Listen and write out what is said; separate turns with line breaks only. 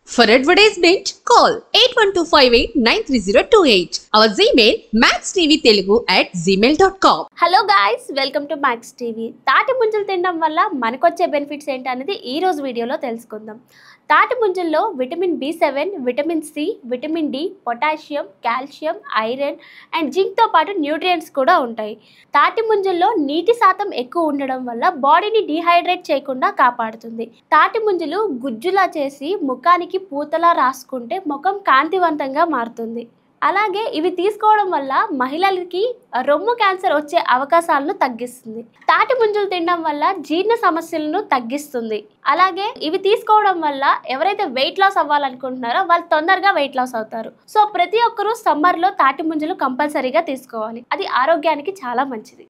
For advertisement, call 8125893028. Our Gmail maxtvtelugu@gmail.com.
Hello guys, welcome to max TV. తాటి ముంజలు తినడం వల్ల మనకొచ్చే బెనిఫిట్స్ ఏంటనేది ఈ రోజు వీడియోలో తెలుసుకుందాం. తాటి ముంజల్లో vitamin B7, vitamin C, vitamin D, potassium, calcium, iron and జింక్తో పాటు న్యూట్రియంట్స్ కూడా ఉంటాయి. తాటి ముంజల్లో నీటి శాతం ఎక్కువ ఉండడం వల్ల బాడీని డీహైడ్రేట్ చేయకుండా కాపాడుతుంది. తాటి ముంజలు గుజ్జులా చేసి ముఖానికి పూతలా రాసుకుంటే ముఖం కాంతివంతంగా మారుతుంది. అలాగే ఇవి తీసుకోవడం వల్ల మహిళలకి రొమ్ము క్యాన్సర్ వచ్చే అవకాశాలను తగ్గిస్తుంది. తాటి ముంజలు తినడం వల్ల జీర్ణ సమస్యలను తగ్గిస్తుంది. అలాగే ఇవి తీసుకోవడం వల్ల ఎవరైతే వెయిట్ లాస్ అవ్వాలనుకుంటున్నారో వాళ్ళు తొందరగా వెయిట్ లాస్ అవుతారు. సో ప్రతి ఒక్కరూ సమ్మర్లో తాటి ముంజలు కంపల్సరీగా తీసుకోవాలి. అది ఆరోగ్యానికి చాలా మంచిది.